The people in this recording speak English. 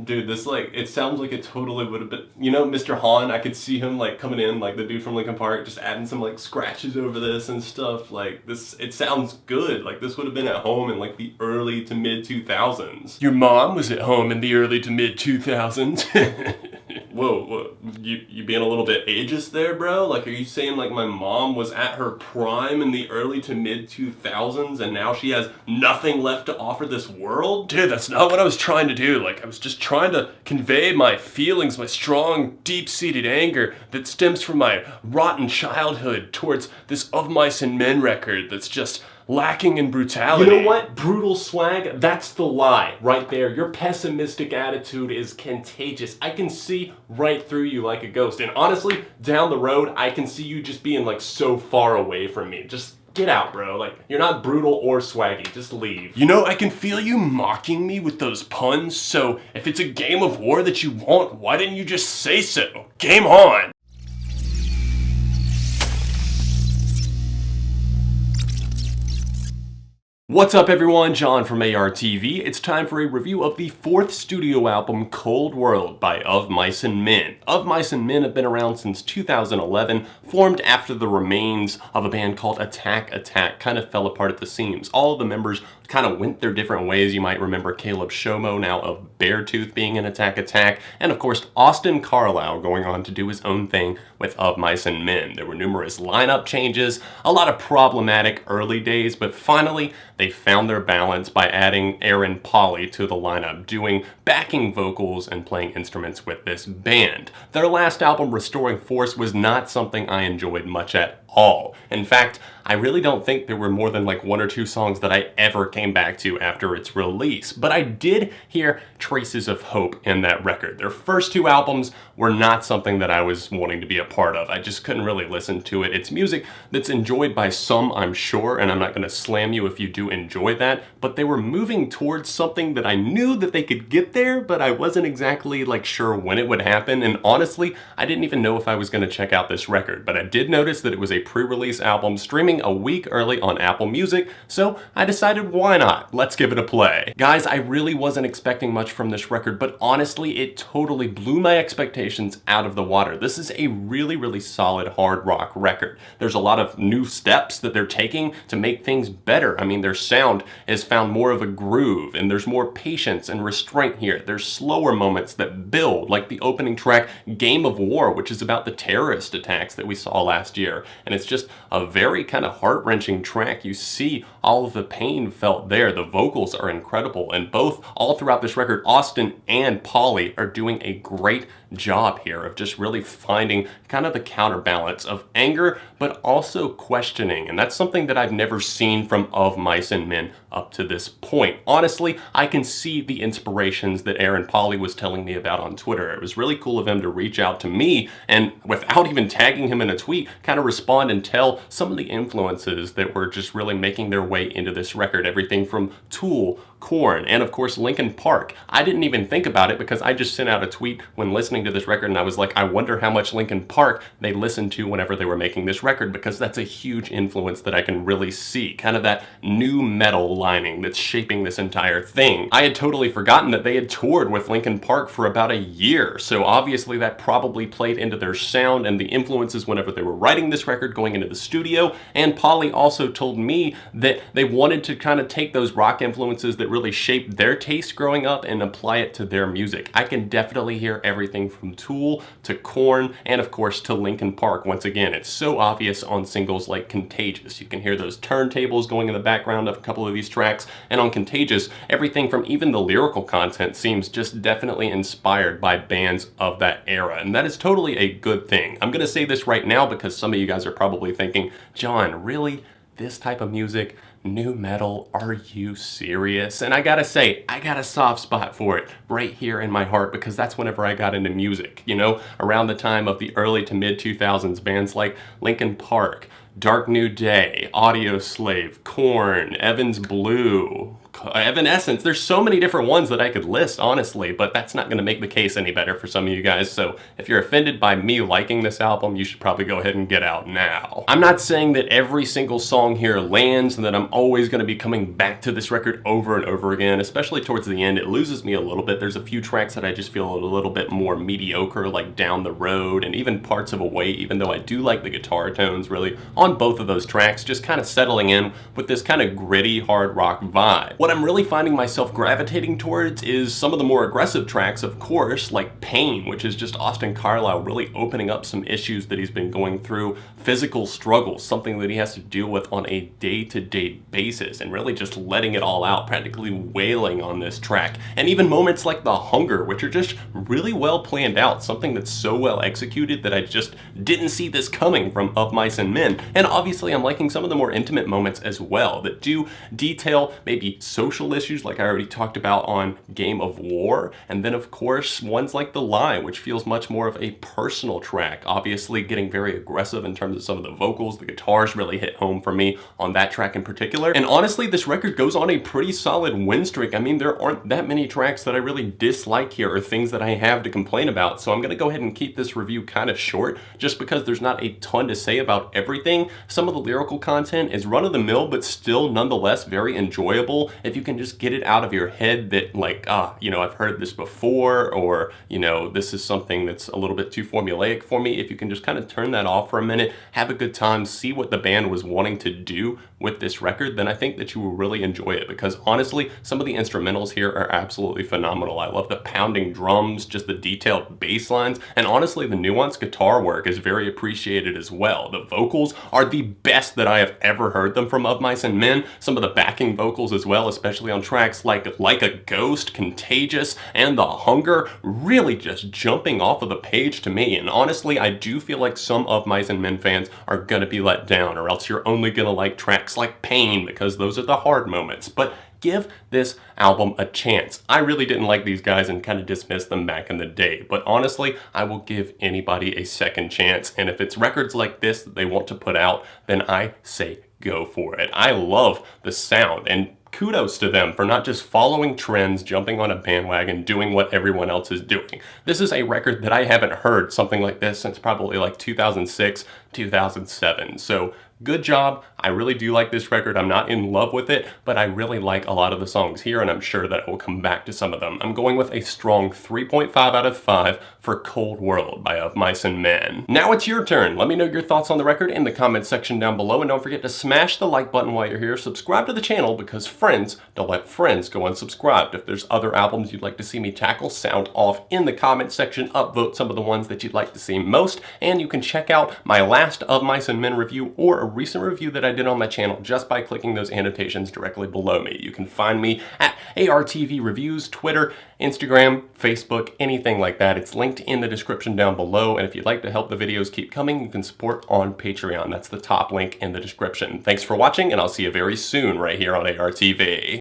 Dude, this, like, it sounds like it totally would have been, Mr. Hahn, I could see him, like, coming in, like, the dude from Linkin Park, just adding some, like, scratches over this and stuff. Like, this, it sounds good. Like, this would have been at home in, like, the early to mid 2000s. Your mom was at home in the early to mid 2000s. Whoa, you being a little bit ageist there, bro? Like, are you saying, like, my mom was at her prime in the early to mid 2000s and now she has nothing left to offer this world? Dude, that's not what I was trying to do. Like, I was just trying to convey my feelings, my strong, deep-seated anger that stems from my rotten childhood towards this Of Mice and Men record that's just lacking in brutality. You know what? Brutal swag, that's the lie right there. Your pessimistic attitude is contagious. I can see right through you like a ghost. And honestly, down the road, I can see you just being like so far away from me. Just get out, bro. Like, you're not brutal or swaggy. Just leave. You know, I can feel you mocking me with those puns. So if it's a game of war that you want, why didn't you just say so? Game on. What's up everyone, John from ARTV. It's time for a review of the fourth studio album, Cold World by Of Mice and Men. Of Mice and Men have been around since 2011, formed after the remains of a band called Attack Attack kind of fell apart at the seams. All of the members kind of went their different ways. You might remember Caleb Shomo, now of Beartooth, being in Attack Attack, and of course Austin Carlisle going on to do his own thing with Of Mice and Men. There were numerous lineup changes, a lot of problematic early days, but finally they found their balance by adding Aaron Pauley to the lineup, doing backing vocals and playing instruments with this band. Their last album, Restoring Force, was not something I enjoyed much at all. In fact, I really don't think there were more than like one or two songs that I ever came back to after its release, but I did hear traces of hope in that record. Their first two albums were not something that I was wanting to be a part of. I just couldn't really listen to it. It's music that's enjoyed by some, I'm sure, and I'm not going to slam you if you do enjoy that, but they were moving towards something that I knew that they could get there, but I wasn't exactly like sure when it would happen, and honestly, I didn't even know if I was going to check out this record, but I did notice that it was a pre-release album streaming a week early on Apple Music, so I decided why not? Let's give it a play. Guys, I really wasn't expecting much from this record, but honestly, it totally blew my expectations out of the water. This is a really, really solid hard rock record. There's a lot of new steps that they're taking to make things better. I mean, their sound has found more of a groove, and there's more patience and restraint here. There's slower moments that build, like the opening track, Game of War, which is about the terrorist attacks that we saw last year. And it's just a very kind of heart-wrenching track. You see all of the pain felt there. The vocals are incredible, and all throughout this record, Austin and Pauley are doing a great job here of just really finding kind of the counterbalance of anger, but also questioning. And that's something that I've never seen from Of Mice and Men up to this point. Honestly, I can see the inspirations that Aaron Pauley was telling me about on Twitter. It was really cool of him to reach out to me and, without even tagging him in a tweet, kind of respond and tell some of the influences that were just really making their way into this record. Everything from Tool, Korn, and of course Linkin Park. I didn't even think about it because I just sent out a tweet when listening to this record and I was like, I wonder how much Linkin Park they listened to whenever they were making this record, because that's a huge influence that I can really see. Kind of that new metal lining that's shaping this entire thing. I had totally forgotten that they had toured with Linkin Park for about a year, so obviously that probably played into their sound and the influences whenever they were writing this record, going into the studio. And Pauley also told me that they wanted to kind of take those rock influences that really shaped their taste growing up and apply it to their music. I can definitely hear everything from Tool to Korn and of course to Linkin Park. Once again, it's so obvious on singles like Contagious. You can hear those turntables going in the background of a couple of these tracks, and on Contagious, everything from even the lyrical content seems just definitely inspired by bands of that era, and that is totally a good thing. I'm gonna say this right now because some of you guys are probably thinking, John, really? This type of music? New metal? Are you serious? And I gotta say, I got a soft spot for it right here in my heart, because that's whenever I got into music, you know, around the time of the early to mid 2000s, bands like Linkin Park, Dark New Day, Audio Slave, Korn, Evans Blue, Evanescence. There's so many different ones that I could list, honestly, but that's not going to make the case any better for some of you guys, so if you're offended by me liking this album, you should probably go ahead and get out now. I'm not saying that every single song here lands and that I'm always going to be coming back to this record over and over again, especially towards the end. It loses me a little bit. There's a few tracks that I just feel a little bit more mediocre, like Down the Road and even parts of Away, even though I do like the guitar tones really on both of those tracks, just kind of settling in with this kind of gritty hard rock vibe. What I'm really finding myself gravitating towards is some of the more aggressive tracks, of course, like Pain, which is just Austin Carlisle really opening up some issues that he's been going through, physical struggles, something that he has to deal with on a day-to-day basis, and really just letting it all out, practically wailing on this track. And even moments like The Hunger, which are just really well planned out, something that's so well executed that I just didn't see this coming from Of Mice and Men. And obviously I'm liking some of the more intimate moments as well that do detail maybe social issues like I already talked about on Game of War, and then of course ones like The Lie, which feels much more of a personal track, obviously getting very aggressive in terms of some of the vocals. The guitars really hit home for me on that track in particular, and honestly this record goes on a pretty solid win streak. I mean, there aren't that many tracks that I really dislike here or things that I have to complain about, so I'm gonna go ahead and keep this review kind of short just because there's not a ton to say about everything. Some of the lyrical content is run-of-the-mill but still nonetheless very enjoyable if you can just get it out of your head that like, you know, I've heard this before, or, you know, this is something that's a little bit too formulaic for me. If you can just kind of turn that off for a minute, have a good time, see what the band was wanting to do with this record, then I think that you will really enjoy it, because honestly, some of the instrumentals here are absolutely phenomenal. I love the pounding drums, just the detailed bass lines, and honestly, the nuanced guitar work is very appreciated as well. The vocals are the best that I have ever heard them from Of Mice and Men. Some of the backing vocals as well, especially on tracks like a Ghost, Contagious, and The Hunger, really just jumping off of the page to me. And honestly, I do feel like some Of Mice and Men fans are gonna be let down, or else you're only gonna like tracks like Pain, because those are the hard moments. But give this album a chance. I really didn't like these guys and kind of dismissed them back in the day, but honestly, I will give anybody a second chance, and if it's records like this that they want to put out, then I say go for it. I love the sound, and kudos to them for not just following trends, jumping on a bandwagon, doing what everyone else is doing. This is a record that I haven't heard something like this since probably like 2006, 2007. So good job. I really do like this record. I'm not in love with it, but I really like a lot of the songs here, and I'm sure that I will come back to some of them. I'm going with a strong 3.5 out of 5 for Cold World by Of Mice and Men. Now it's your turn. Let me know your thoughts on the record in the comments section down below, and don't forget to smash the like button while you're here. Subscribe to the channel, because friends don't let friends go unsubscribed. If there's other albums you'd like to see me tackle, sound off in the comment section. Upvote some of the ones that you'd like to see most, and you can check out my last Of Mice and Men review or a recent review that I did on my channel just by clicking those annotations directly below me. You can find me at ARTV Reviews, Twitter, Instagram, Facebook, anything like that. It's linked in the description down below, and if you'd like to help the videos keep coming, you can support on Patreon. That's the top link in the description. Thanks for watching, and I'll see you very soon right here on ARTV.